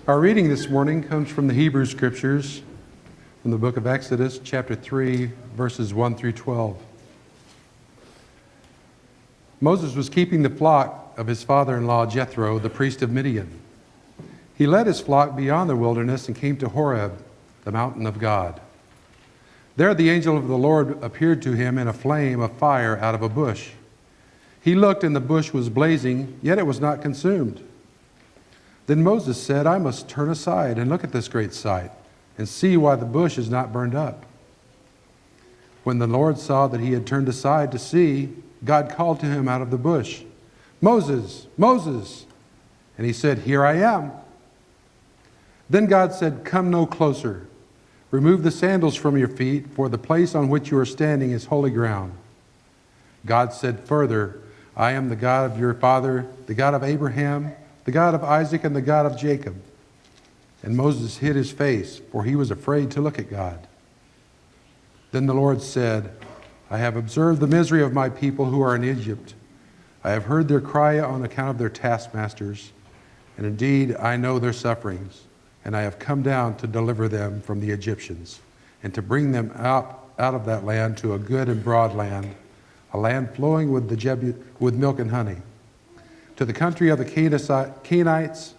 Our reading this morning comes from the Hebrew Scriptures, from the book of Exodus, chapter 3, verses 1 through 12. Moses was keeping the flock of his father-in-law Jethro, the priest of Midian. He led his flock beyond the wilderness and came to Horeb, the mountain of God. There the angel of the Lord appeared to him in a flame of fire out of a bush. He looked, and the bush was blazing, yet it was not consumed. Then Moses said, "I must turn aside and look at this great sight, and see why the bush is not burned up." When the Lord saw that he had turned aside to see, God called to him out of the bush, "Moses, Moses!" And he said, "Here I am." Then God said, "Come no closer. Remove the sandals from your feet, for the place on which you are standing is holy ground." God said further, "I am the God of your father, the God of Abraham, the God of Isaac, and the God of Jacob." And Moses hid his face, for he was afraid to look at God. Then the Lord said, "I have observed the misery of my people who are in Egypt. I have heard their cry on account of their taskmasters, and indeed I know their sufferings, and I have come down to deliver them from the Egyptians, and to bring them out of that land to a good and broad land, a land flowing with milk and honey, to the country of the Canaanites,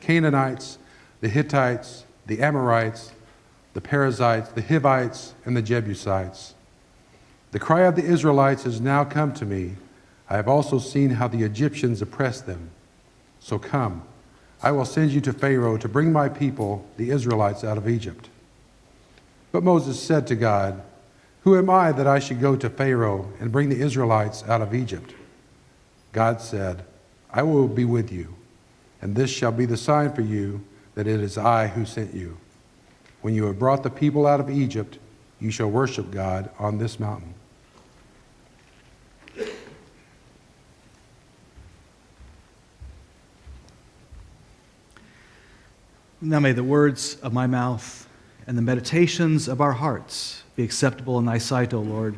Canaanites, the Hittites, the Amorites, the Perizzites, the Hivites, and the Jebusites. The cry of the Israelites has now come to me. I have also seen how the Egyptians oppress them. So come, I will send you to Pharaoh to bring my people, the Israelites, out of Egypt." But Moses said to God, "Who am I that I should go to Pharaoh and bring the Israelites out of Egypt?" God said, "I will be with you, and this shall be the sign for you that it is I who sent you. When you have brought the people out of Egypt, you shall worship God on this mountain." Now may the words of my mouth and the meditations of our hearts be acceptable in thy sight, O Lord,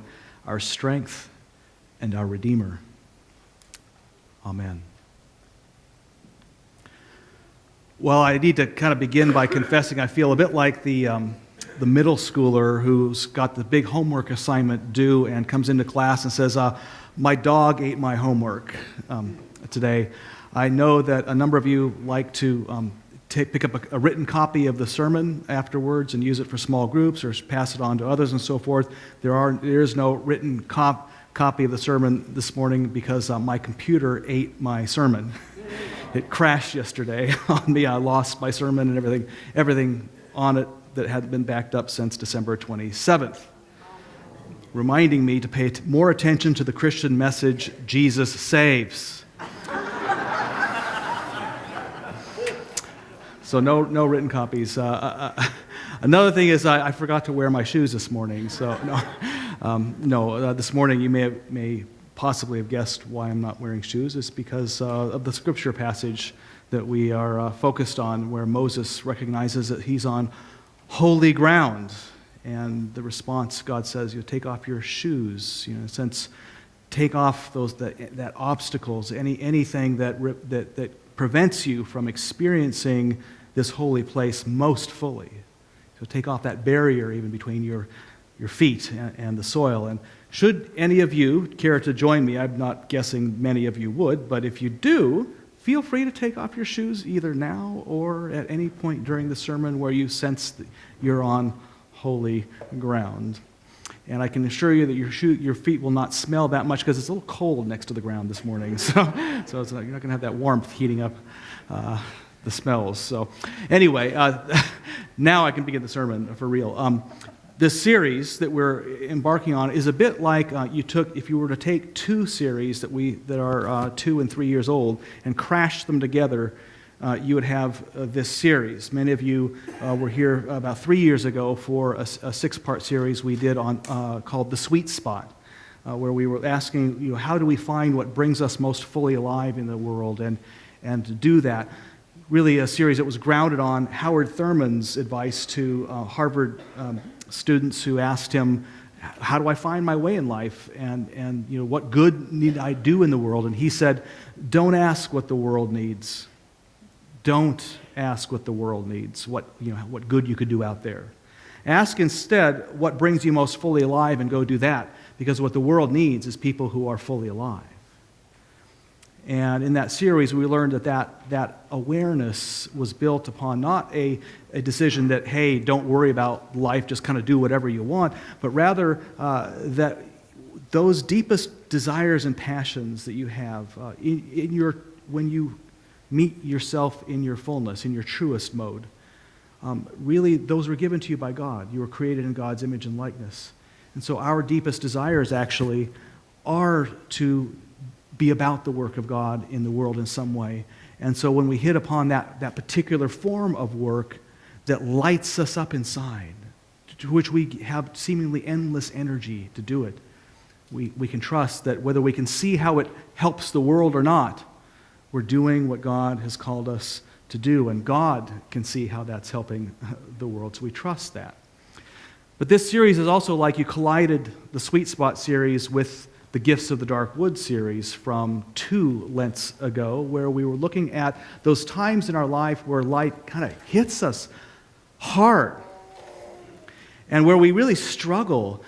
our strength and our Redeemer. Amen. Well, I need to kind of begin by confessing I feel a bit like the middle schooler who's got the big homework assignment due and comes into class and says, "My dog ate my homework today." I know that a number of you like to pick up a written copy of the sermon afterwards and use it for small groups or pass it on to others and so forth. There is no written copy of the sermon this morning because my computer ate my sermon. It crashed yesterday on me. I lost my sermon and everything on it that had been backed up since December 27th, reminding me to pay more attention to the Christian message, Jesus saves. So no written copies. Another thing is I forgot to wear my shoes this morning. So this morning you may possibly have guessed why I'm not wearing shoes. It's because of the scripture passage that we are focused on, where Moses recognizes that he's on holy ground, and the response, God says, "You take off your shoes." In a sense, take off that obstacles, anything that prevents you from experiencing this holy place most fully. So take off that barrier even between your feet and the soil. And should any of you care to join me, I'm not guessing many of you would, but if you do, feel free to take off your shoes either now or at any point during the sermon where you sense that you're on holy ground. And I can assure you that your feet will not smell that much because it's a little cold next to the ground this morning. So you're not going to have that warmth heating up the smells. So anyway, now I can begin the sermon for real. This series that we're embarking on is a bit like if you were to take two series that are 2 and 3 years old and crash them together, you would have this series. Many of you were here about 3 years ago for a 6-part series we did on called The Sweet Spot, where we were asking, how do we find what brings us most fully alive in the world, and to do that. Really a series that was grounded on Howard Thurman's advice to Harvard students who asked him, how do I find my way in life, and what good need I do in the world? And he said, don't ask what the world needs. Don't ask what the world needs, what good you could do out there. Ask instead what brings you most fully alive and go do that, because what the world needs is people who are fully alive. And in that series, we learned that awareness was built upon not a decision that, hey, don't worry about life, just kind of do whatever you want, but rather that those deepest desires and passions that you have when you meet yourself in your fullness, in your truest mode, really those were given to you by God. You were created in God's image and likeness. And so our deepest desires actually are to be about the work of God in the world in some way. And so when we hit upon that particular form of work that lights us up inside, to which we have seemingly endless energy to do it, we can trust that whether we can see how it helps the world or not, we're doing what God has called us to do, and God can see how that's helping the world, so we trust that. But this series is also like you collided the Sweet Spot series with the Gifts of the Dark Wood series from 2 Lents ago, where we were looking at those times in our life where light kind of hits us hard and where we really struggle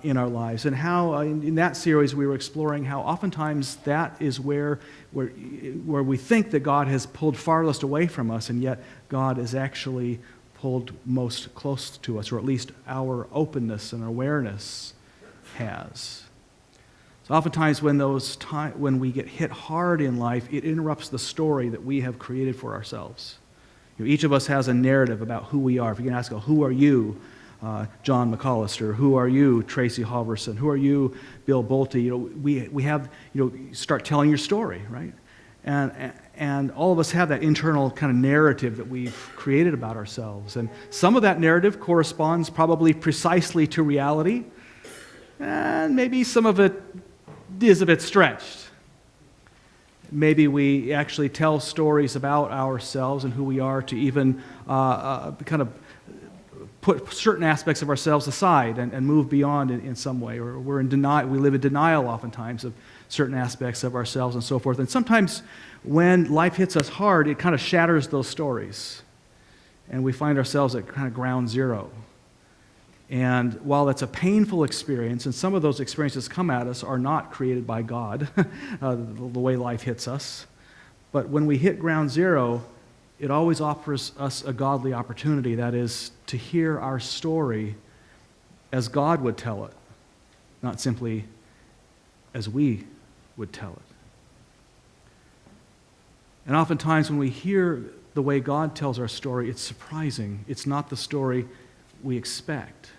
in our lives, and how in that series we were exploring how oftentimes that is where we think that God has pulled farthest away from us, and yet God is actually pulled most close to us, or at least our openness and awareness has. So oftentimes when we get hit hard in life, it interrupts the story that we have created for ourselves. Each of us has a narrative about who we are. If you can ask, who are you, John McAllister? Who are you, Tracy Halverson? Who are you, Bill Bolte? We have, start telling your story, right? And all of us have that internal kind of narrative that we've created about ourselves. And some of that narrative corresponds probably precisely to reality, and maybe some of it is a bit stretched. Maybe we actually tell stories about ourselves and who we are to even kind of put certain aspects of ourselves aside and move beyond in some way. Or we live in denial oftentimes of certain aspects of ourselves and so forth. And sometimes when life hits us hard, it kind of shatters those stories. And we find ourselves at kind of ground zero. And while that's a painful experience, and some of those experiences come at us are not created by God, the way life hits us, but when we hit ground zero, it always offers us a godly opportunity, that is, to hear our story as God would tell it, not simply as we would tell it. And oftentimes when we hear the way God tells our story, it's surprising. It's not the story we expect.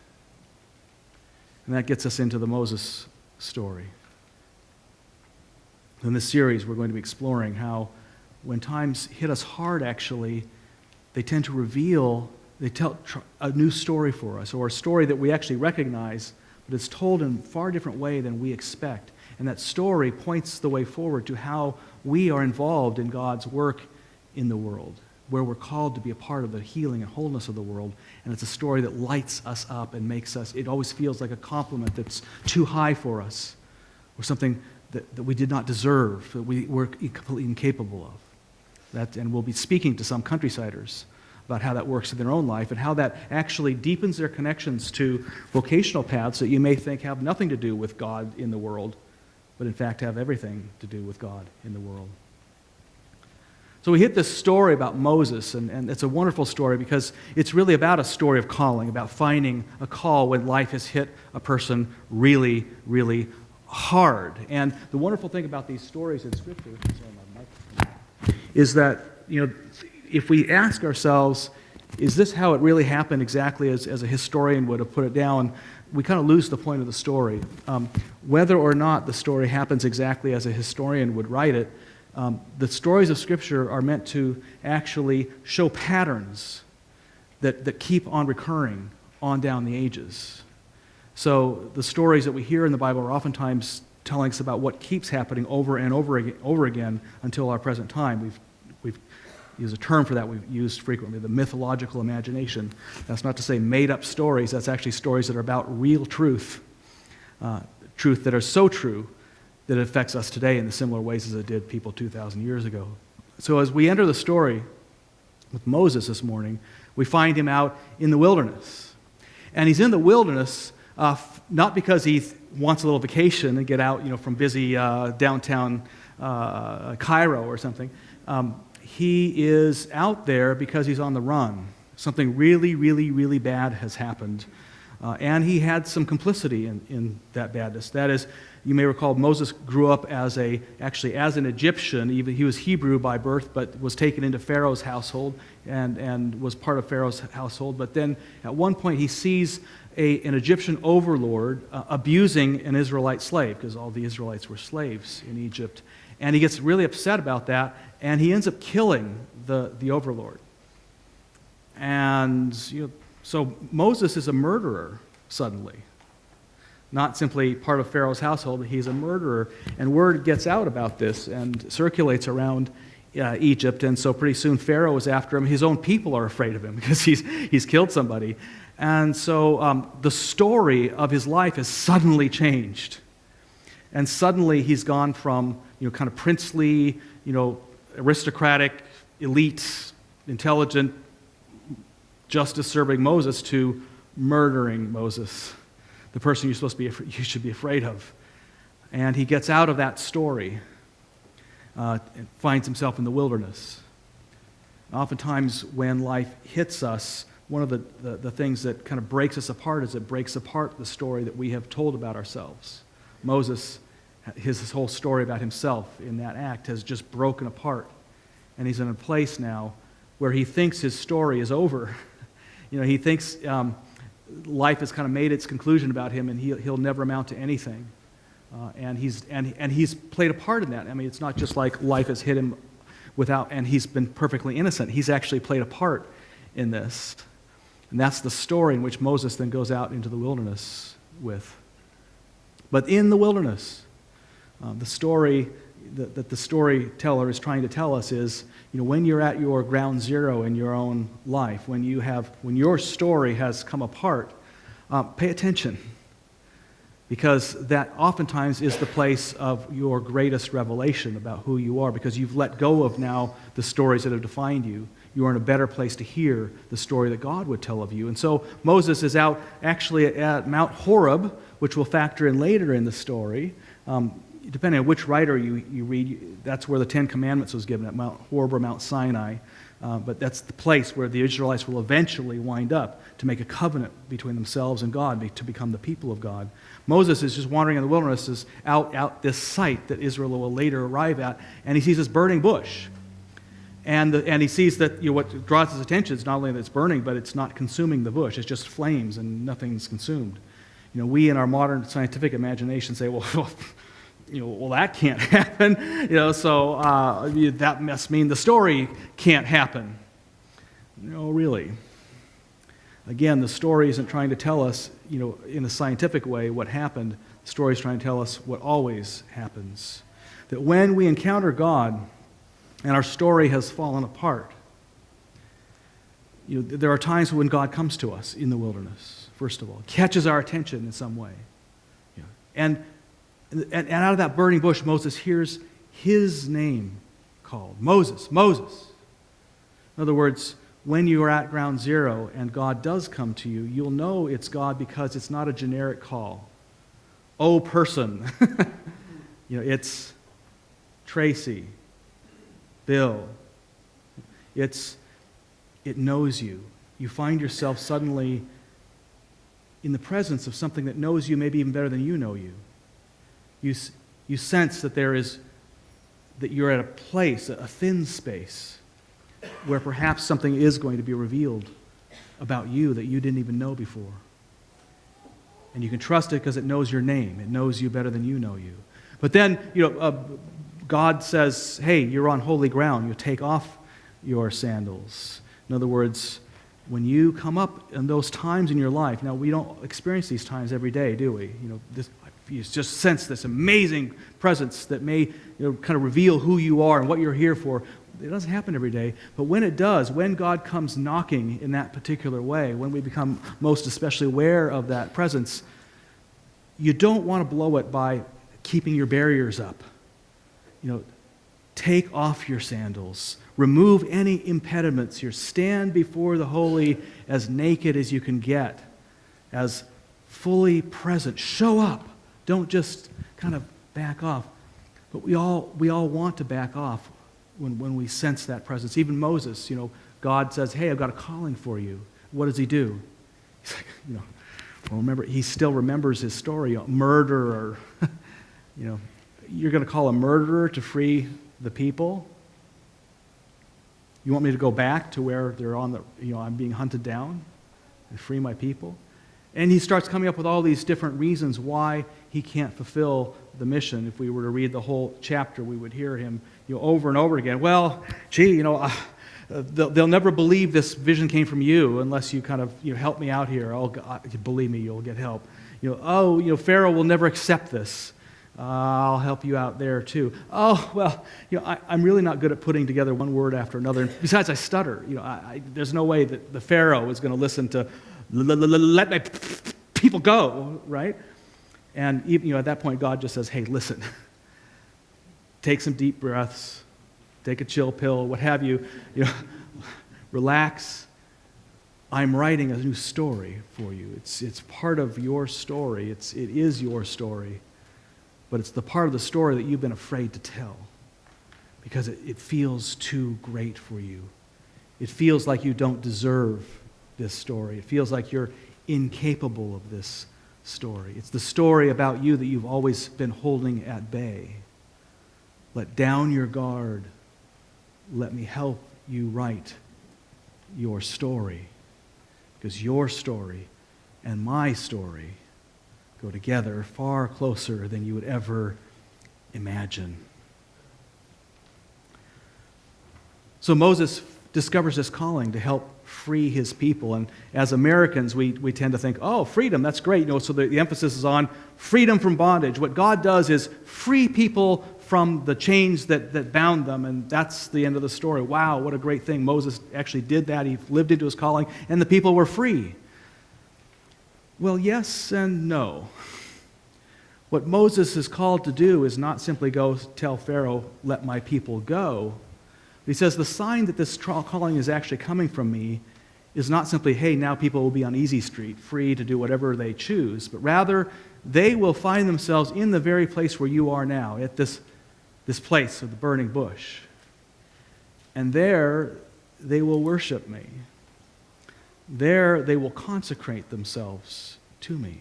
And that gets us into the Moses story. In this series, we're going to be exploring how when times hit us hard, actually, they tend to they tell a new story for us, or a story that we actually recognize, but it's told in a far different way than we expect. And that story points the way forward to how we are involved in God's work in the world, where we're called to be a part of the healing and wholeness of the world. And it's a story that lights us up and makes us, it always feels like a compliment that's too high for us, or something that we did not deserve, that we were completely incapable of. And we'll be speaking to some countrysiders about how that works in their own life and how that actually deepens their connections to vocational paths that you may think have nothing to do with God in the world, but in fact have everything to do with God in the world. So we hit this story about Moses, and it's a wonderful story because it's really about a story of calling, about finding a call when life has hit a person really, really hard. And the wonderful thing about these stories in Scripture is that, if we ask ourselves, is this how it really happened exactly as a historian would have put it down, we kind of lose the point of the story. Whether or not the story happens exactly as a historian would write it, the stories of Scripture are meant to actually show patterns that keep on recurring on down the ages. So the stories that we hear in the Bible are oftentimes telling us about what keeps happening over and over again until our present time. We've used a term for that we've used frequently, the mythological imagination. That's not to say made-up stories. That's actually stories that are about real truth, truth that are so true that it affects us today in the similar ways as it did people 2,000 years ago. So as we enter the story with Moses this morning, we find him out in the wilderness. And he's in the wilderness not because he wants a little vacation and get out, from busy downtown Cairo or something. He is out there because he's on the run. Something really, really, really bad has happened. And he had some complicity in that badness. That is, you may recall Moses grew up as an Egyptian. He was Hebrew by birth, but was taken into Pharaoh's household and was part of Pharaoh's household. But then at one point he sees an Egyptian overlord abusing an Israelite slave, because all the Israelites were slaves in Egypt. And he gets really upset about that, and he ends up killing the overlord. And so Moses is a murderer suddenly. Not simply part of Pharaoh's household, he's a murderer. And word gets out about this and circulates around Egypt. And so pretty soon Pharaoh is after him. His own people are afraid of him because he's killed somebody. And so the story of his life has suddenly changed. And suddenly he's gone from kind of princely, aristocratic, elite, intelligent, justice-serving Moses to murdering Moses, the person you should be afraid of. And he gets out of that story and finds himself in the wilderness. Oftentimes when life hits us, one of the things that kind of breaks us apart is it breaks apart the story that we have told about ourselves. Moses, his whole story about himself in that act has just broken apart. And he's in a place now where he thinks his story is over. He thinks life has kind of made its conclusion about him, and he'll never amount to anything. And he's played a part in that. I mean, it's not just like life has hit him and he's been perfectly innocent. He's actually played a part in this. And that's the story in which Moses then goes out into the wilderness with. But in the wilderness, the story that the storyteller is trying to tell us is, when you're at your ground zero in your own life, when your story has come apart, pay attention, because that oftentimes is the place of your greatest revelation about who you are, because you've let go of now the stories that have defined you. You are in a better place to hear the story that God would tell of you. And so Moses is out actually at Mount Horeb, which will factor in later in the story. Depending on which writer you read, that's where the Ten Commandments was given, at Mount Horeb or Mount Sinai. But that's the place where the Israelites will eventually wind up to make a covenant between themselves and God, to become the people of God. Moses is just wandering in the wilderness, is out this site that Israel will later arrive at, and he sees this burning bush. And he sees that what draws his attention is not only that it's burning, but it's not consuming the bush. It's just flames and nothing's consumed. We in our modern scientific imagination say, well, that can't happen. So that must mean the story can't happen. No, really. Again, the story isn't trying to tell us, in a scientific way what happened. The story is trying to tell us what always happens. That when we encounter God and our story has fallen apart, there are times when God comes to us in the wilderness, first of all, catches our attention in some way. And out of that burning bush, Moses hears his name called, Moses, Moses. In other words, when you are at ground zero and God does come to you, you'll know it's God because it's not a generic call. Oh, person. It's Tracy, Bill. It knows you. You find yourself suddenly in the presence of something that knows you maybe even better than you know you. You sense that that you're at a place, a thin space, where perhaps something is going to be revealed about you that you didn't even know before. And you can trust it because it knows your name. It knows you better than you know you. But then, God says, hey, you're on holy ground. You take off your sandals. In other words, when you come up in those times in your life, now we don't experience these times every day, do we? You just sense this amazing presence that may kind of reveal who you are and what you're here for. It doesn't happen every day, but when it does, when God comes knocking in that particular way, when we become most especially aware of that presence, you don't want to blow it by keeping your barriers up. take off your sandals. Remove any impediments here. Stand before the holy as naked as you can get, as fully present. Show up. Don't just kind of back off. But we all want to back off when we sense that presence. Even Moses, God says, hey, I've got a calling for you. What does he do? He's like, well, remember, he still remembers his story. Murderer. You're going to call a murderer to free the people? You want me to go back to where they're I'm being hunted down and free my people? And he starts coming up with all these different reasons why he can't fulfill the mission. If we were to read the whole chapter, we would hear him over and over again. Well, they'll never believe this vision came from you unless you kind of help me out here. Oh, God, believe me, you'll get help. Pharaoh will never accept this. I'll help you out there too. Oh, well, I'm really not good at putting together one word after another. And besides, I stutter. There's no way that the Pharaoh is going to listen to let my people go, right? And even, at that point, God just says, hey, listen, take some deep breaths, take a chill pill, what have you, relax. I'm writing a new story for you. It's part of your story. It is your story. But it's the part of the story that you've been afraid to tell because it feels too great for you. It feels like you don't deserve this story. It feels like you're incapable of this story. It's the story about you that you've always been holding at bay. Let down your guard. Let me help you write your story. Because your story and my story go together far closer than you would ever imagine. So Moses discovers this calling to help free his people. And as Americans, we tend to think, oh, freedom, that's great. So the emphasis is on freedom from bondage. What God does is free people from the chains that bound them, and that's the end of the story. Wow, what a great thing. Moses actually did that. He lived into his calling, and the people were free. Well, yes and no. What Moses is called to do is not simply go tell Pharaoh, let my people go. He says the sign that this calling is actually coming from me is not simply, hey, now people will be on easy street, free to do whatever they choose, but rather they will find themselves in the very place where you are now, at this place of the burning bush. And there they will worship me. There they will consecrate themselves to me.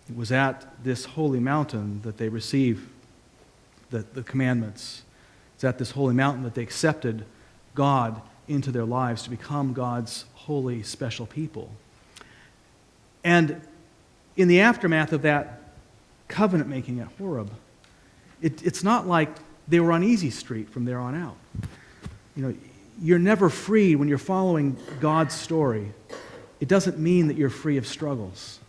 It was at this holy mountain that they received the commandments. It's at this holy mountain that they accepted God into their lives to become God's holy, special people. And in the aftermath of that covenant making at Horeb, it's not like they were on easy street from there on out. You're never free when you're following God's story. It doesn't mean that you're free of struggles.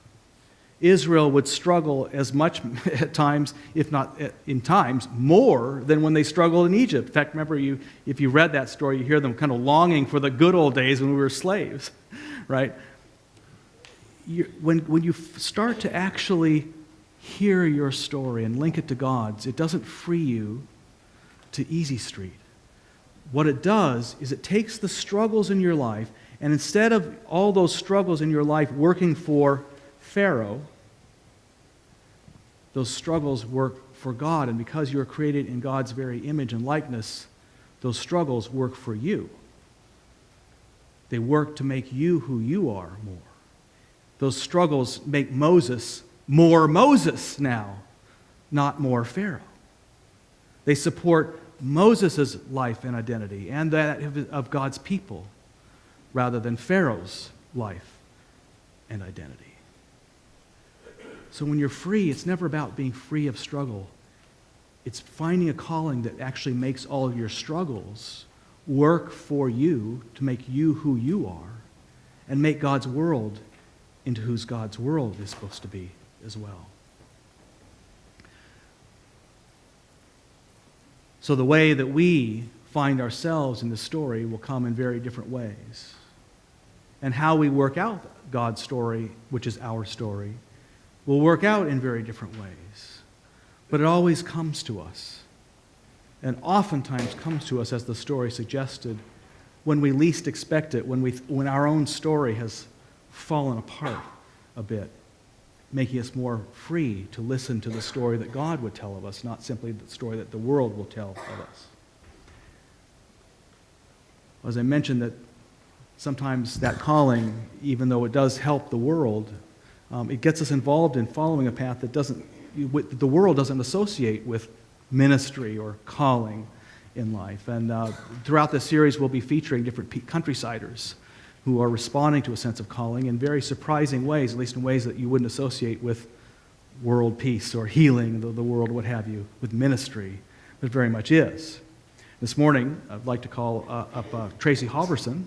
Israel would struggle as much at times, if not in times, more than when they struggled in Egypt. In fact, remember, if you read that story, you hear them kind of longing for the good old days when we were slaves, right? When you start to actually hear your story and link it to God's, it doesn't free you to easy street. What it does is it takes the struggles in your life, and instead of all those struggles in your life working for Pharaoh, those struggles work for God, and because you are created in God's very image and likeness, those struggles work for you. They work to make you who you are more. Those struggles make Moses more Moses now, not more Pharaoh. They support Moses' life and identity and that of God's people rather than Pharaoh's life and identity. So when you're free, it's never about being free of struggle. It's finding a calling that actually makes all of your struggles work for you to make you who you are and make God's world into whose God's world is supposed to be as well. So the way that we find ourselves in this story will come in very different ways. And how we work out God's story, which is our story, will work out in very different ways. But it always comes to us. and oftentimes comes to us, as the story suggested, when we least expect it, when our own story has fallen apart a bit, making us more free to listen to the story that God would tell of us, not simply the story that the world will tell of us. As I mentioned, that sometimes that calling, even though it does help the world, it gets us involved in following a path that the world doesn't associate with ministry or calling in life. And throughout this series, we'll be featuring different countrysiders who are responding to a sense of calling in very surprising ways, at least in ways that you wouldn't associate with world peace or healing the world, what have you, with ministry, but it very much is. This morning, I'd like to call up Tracy Halverson,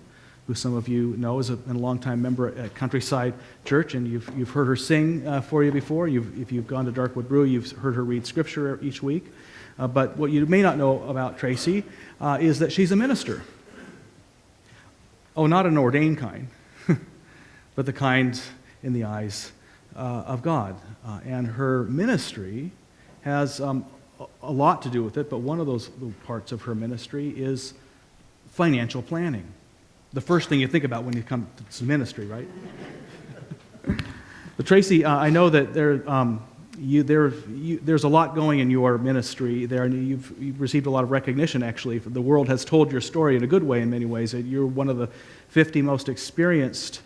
who some of you know is a longtime member at Countryside Church, and you've heard her sing for you before. If you've gone to Darkwood Brew, you've heard her read Scripture each week. But what you may not know about Tracy is that she's a minister. Oh, not an ordained kind, but the kind in the eyes of God. And her ministry has a lot to do with it, but one of those parts of her ministry is financial planning. The first thing you think about when you come to ministry, right? But Tracy, I know that there's a lot going in your ministry there, and you've received a lot of recognition, actually. The world has told your story in a good way in many ways. You're one of the 50 most experienced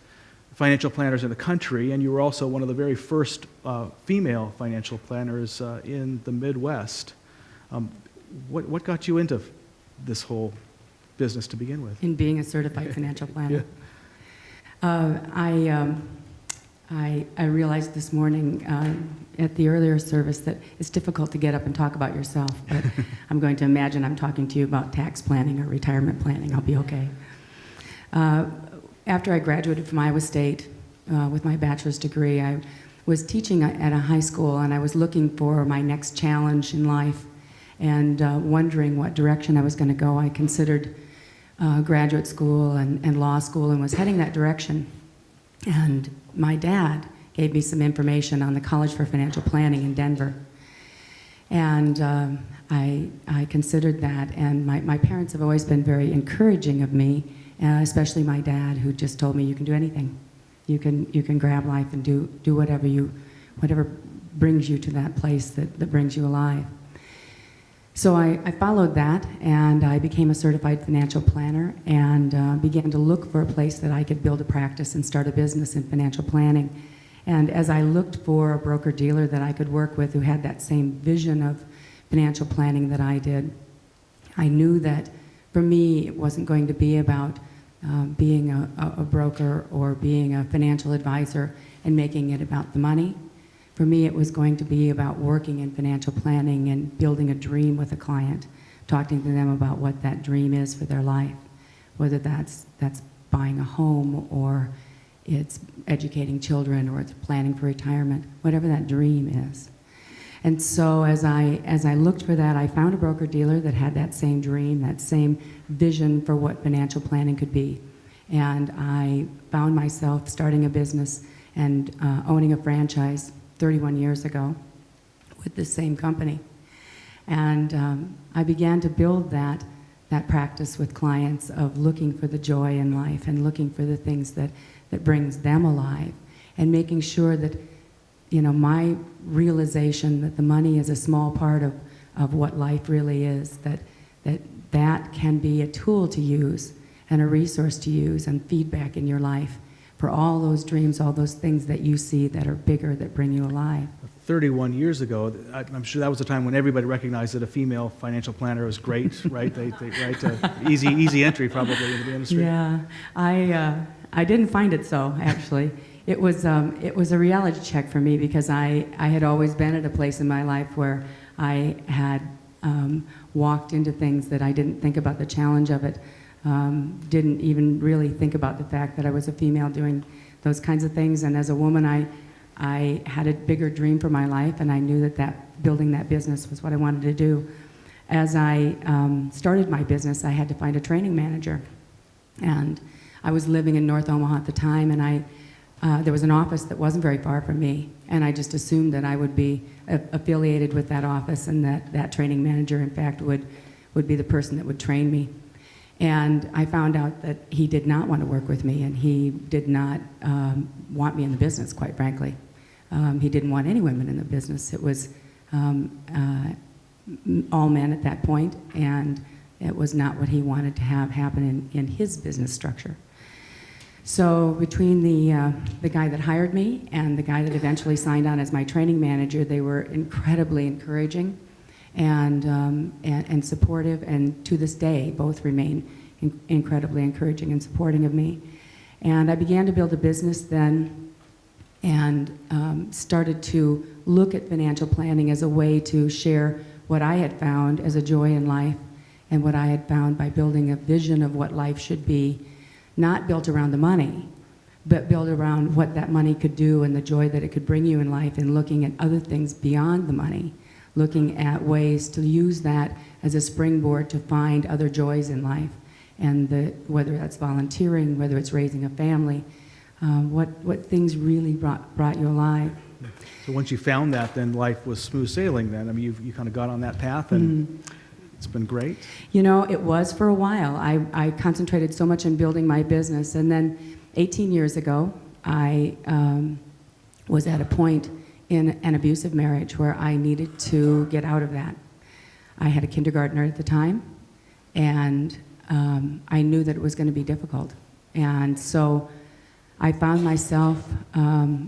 financial planners in the country, and you were also one of the very first female financial planners in the Midwest. What got you into this whole business to begin with? In being a certified financial planner. Yeah. I realized this morning at the earlier service that it's difficult to get up and talk about yourself, but I'm going to imagine I'm talking to you about tax planning or retirement planning. I'll be okay. After I graduated from Iowa State with my bachelor's degree, I was teaching at a high school, and I was looking for my next challenge in life and wondering what direction I was going to go. I considered graduate school and law school and was heading that direction. And my dad gave me some information on the College for Financial Planning in Denver. And I considered that, and my parents have always been very encouraging of me, especially my dad, who just told me you can do anything. You can grab life and do whatever brings you to that place that brings you alive. So I followed that, and I became a certified financial planner and began to look for a place that I could build a practice and start a business in financial planning. And as I looked for a broker-dealer that I could work with who had that same vision of financial planning that I did, I knew that for me it wasn't going to be about being a broker or being a financial advisor and making it about the money. For me, it was going to be about working in financial planning and building a dream with a client, talking to them about what that dream is for their life, whether that's buying a home or it's educating children or it's planning for retirement, whatever that dream is. And so as I looked for that, I found a broker-dealer that had that same dream, that same vision for what financial planning could be. And I found myself starting a business and owning a franchise 31 years ago with this same company. And I began to build that practice with clients of looking for the joy in life and looking for the things that brings them alive and making sure that, my realization that the money is a small part of what life really is, that can be a tool to use and a resource to use and feedback in your life for all those dreams, all those things that you see that are bigger, that bring you alive. 31 years ago, I'm sure that was a time when everybody recognized that a female financial planner was great, right? They easy entry probably into the industry. Yeah, I didn't find it so, actually. It was a reality check for me because I had always been at a place in my life where I had walked into things that I didn't think about the challenge of it. Didn't even really think about the fact that I was a female doing those kinds of things. And as a woman, I had a bigger dream for my life, and I knew that building that business was what I wanted to do. As I started my business, I had to find a training manager. And I was living in North Omaha at the time, and there was an office that wasn't very far from me, and I just assumed that I would be affiliated with that office and that training manager, in fact, would would be the person that would train me. And I found out that he did not want to work with me, and he did not want me in the business, quite frankly. He didn't want any women in the business. It was all men at that point, and it was not what he wanted to have happen in his business structure. So between the guy that hired me and the guy that eventually signed on as my training manager, they were incredibly encouraging and supportive, and to this day, both remain incredibly encouraging and supporting of me. And I began to build a business then, and started to look at financial planning as a way to share what I had found as a joy in life, and what I had found by building a vision of what life should be, not built around the money, but built around what that money could do and the joy that it could bring you in life, and looking at other things beyond the money, looking at ways to use that as a springboard to find other joys in life, and whether that's volunteering, whether it's raising a family, what things really brought you alive. So once you found that, then life was smooth sailing then. I mean, you kind of got on that path, and it's been great. You know, it was for a while. I concentrated so much on building my business, and then 18 years ago, I was at a point in an abusive marriage where I needed to get out of that. I had a kindergartner at the time, and I knew that it was going to be difficult. And so I found myself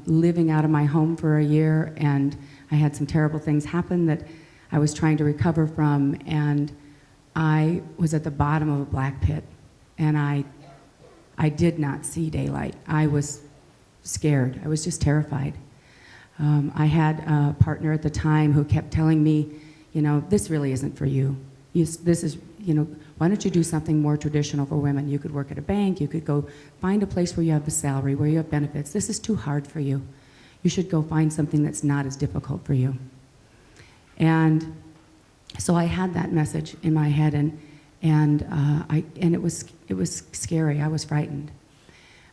living out of my home for a year, and I had some terrible things happen that I was trying to recover from, and I was at the bottom of a black pit, and I did not see daylight. I was scared. I was just terrified. I had a partner at the time who kept telling me, you know, this really isn't for you. This is, you know, why don't you do something more traditional for women? You could work at a bank, you could go find a place where you have a salary, where you have benefits. This is too hard for you. You should go find something that's not as difficult for you. And so I had that message in my head, and it was scary. I was frightened.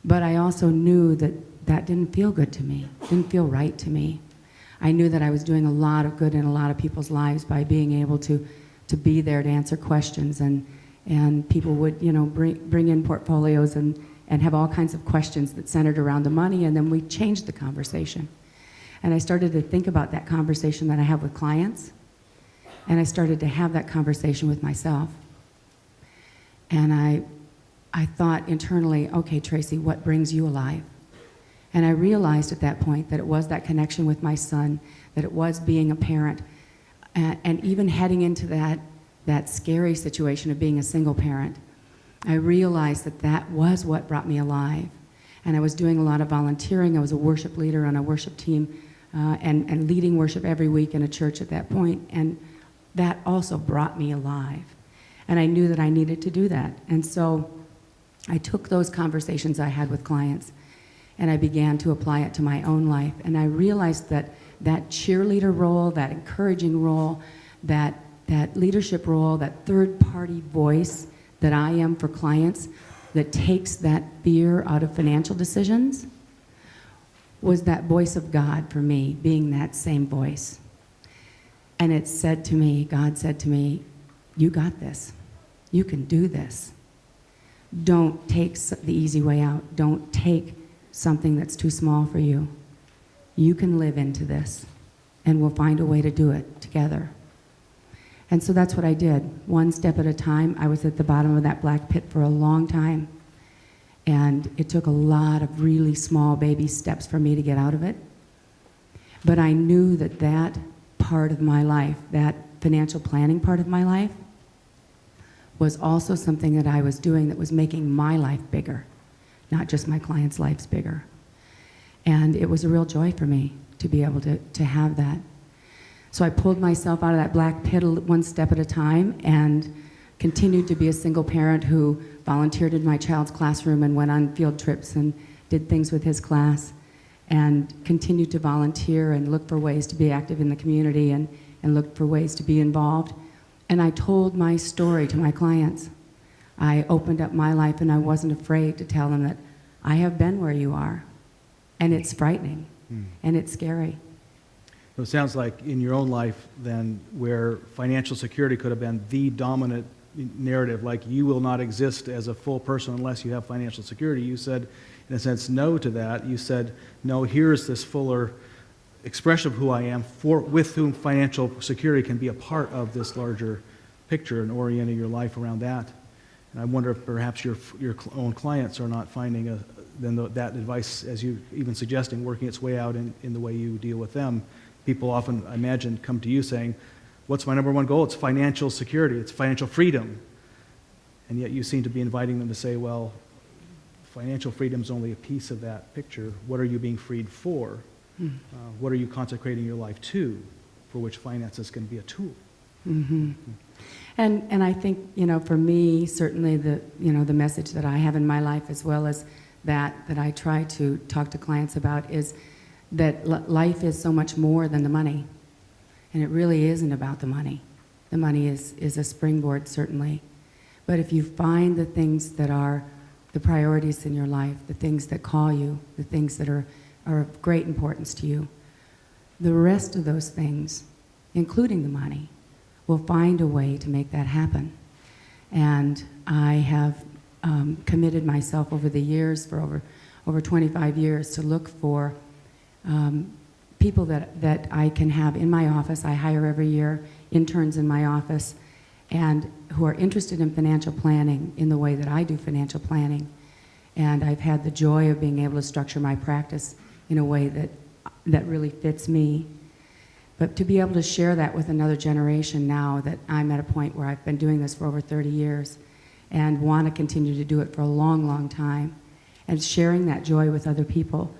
But I also knew that didn't feel good to me, didn't feel right to me. I knew that I was doing a lot of good in a lot of people's lives by being able to be there to answer questions, and people would, you know, bring in portfolios and have all kinds of questions that centered around the money, and then we changed the conversation. And I started to think about that conversation that I have with clients, and I started to have that conversation with myself. And I thought internally, okay, Tracy, what brings you alive? And I realized at that point that it was that connection with my son, that it was being a parent, and even heading into that scary situation of being a single parent. I realized that was what brought me alive. And I was doing a lot of volunteering. I was a worship leader on a worship team, and leading worship every week in a church at that point, and that also brought me alive. And I knew that I needed to do that. And so I took those conversations I had with clients, and I began to apply it to my own life. And I realized that cheerleader role, that encouraging role, that leadership role, that third-party voice that I am for clients, that takes that fear out of financial decisions, was that voice of God for me, being that same voice. And it said to me, God said to me, you got this. You can do this. Don't take the easy way out. Don't take something that's too small for you. You can live into this, and we'll find a way to do it together. And so that's what I did. One step at a time. I was at the bottom of that black pit for a long time, and it took a lot of really small baby steps for me to get out of it. But I knew that part of my life, that financial planning part of my life, was also something that I was doing that was making my life bigger, not just my clients' lives bigger. And it was a real joy for me to be able to have that. So I pulled myself out of that black pit one step at a time, and continued to be a single parent who volunteered in my child's classroom and went on field trips and did things with his class, and continued to volunteer and look for ways to be active in the community, and look for ways to be involved. And I told my story to my clients. I opened up my life, and I wasn't afraid to tell them that I have been where you are, and it's frightening, and it's scary. So it sounds like in your own life, then, where financial security could have been the dominant narrative, like you will not exist as a full person unless you have financial security, you said, in a sense, no to that. You said, no, here's this fuller expression of who I am, with whom financial security can be a part of this larger picture, and orienting your life around that. And I wonder if perhaps your own clients are not finding that advice, as you even suggesting, working its way out in the way you deal with them. People often, I imagine, come to you saying, what's my number one goal? It's financial security. It's financial freedom. And yet you seem to be inviting them to say, well, financial freedom is only a piece of that picture. What are you being freed for? What are you consecrating your life to, for which finances can be a tool? Mm-hmm. And I think, for me, certainly the message that I have in my life, as well as that I try to talk to clients about, is that life is so much more than the money. And it really isn't about the money. The money is a springboard, certainly. But if you find the things that are the priorities in your life, the things that call you, the things that are of great importance to you, the rest of those things, including the money, will find a way to make that happen. And I have committed myself over the years, for over 25 years, to look for people that I can have in my office. I hire every year interns in my office, and who are interested in financial planning in the way that I do financial planning. And I've had the joy of being able to structure my practice in a way that really fits me. But to be able to share that with another generation now that I'm at a point where I've been doing this for over 30 years and want to continue to do it for a long, long time, and sharing that joy with other people,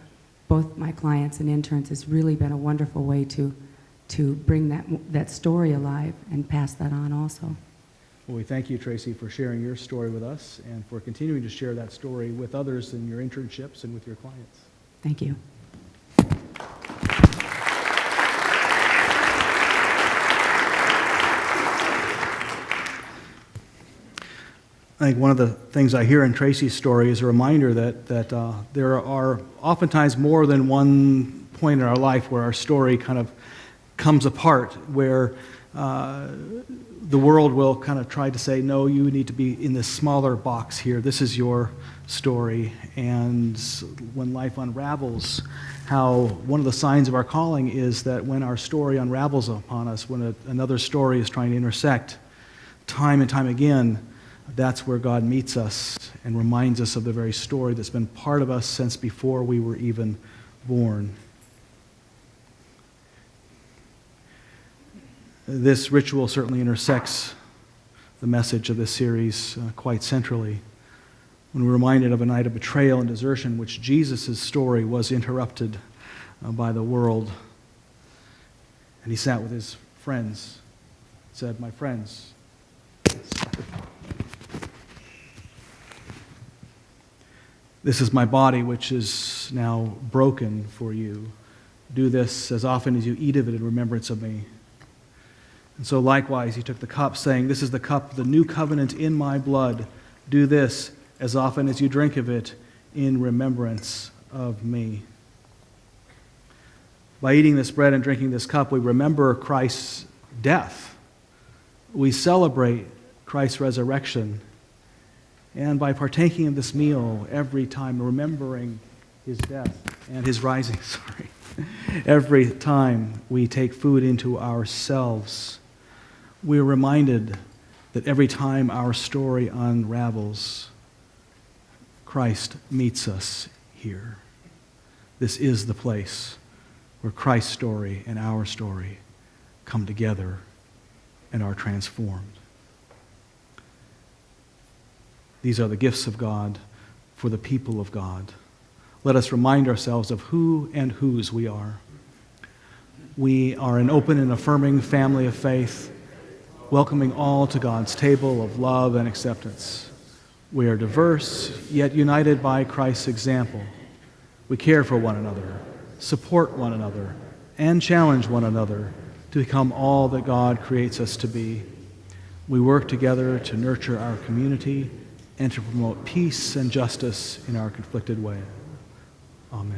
both my clients and interns, has really been a wonderful way to bring that story alive and pass that on also. Well, we thank you, Tracy, for sharing your story with us and for continuing to share that story with others in your internships and with your clients. Thank you. I think one of the things I hear in Tracy's story is a reminder that there are oftentimes more than one point in our life where our story kind of comes apart, where the world will kind of try to say, no, you need to be in this smaller box here. This is your story. And when life unravels, how one of the signs of our calling is that when our story unravels upon us, when another story is trying to intersect time and time again, that's where God meets us and reminds us of the very story that's been part of us since before we were even born. This ritual certainly intersects the message of this series quite centrally. When we're reminded of a night of betrayal and desertion, which Jesus' story was interrupted by the world. And he sat with his friends, said, "My friends, this is my body, which is now broken for you. Do this as often as you eat of it in remembrance of me." And so likewise, he took the cup, saying, "This is the cup, the new covenant in my blood. Do this as often as you drink of it in remembrance of me." By eating this bread and drinking this cup, we remember Christ's death. We celebrate Christ's resurrection. And by partaking of this meal every time, remembering his death and his rising, every time we take food into ourselves, we are reminded that every time our story unravels, Christ meets us here. This is the place where Christ's story and our story come together and are transformed. These are the gifts of God for the people of God. Let us remind ourselves of who and whose we are. We are an open and affirming family of faith, welcoming all to God's table of love and acceptance. We are diverse, yet united by Christ's example. We care for one another, support one another, and challenge one another to become all that God creates us to be. We work together to nurture our community and to promote peace and justice in our conflicted way. Amen.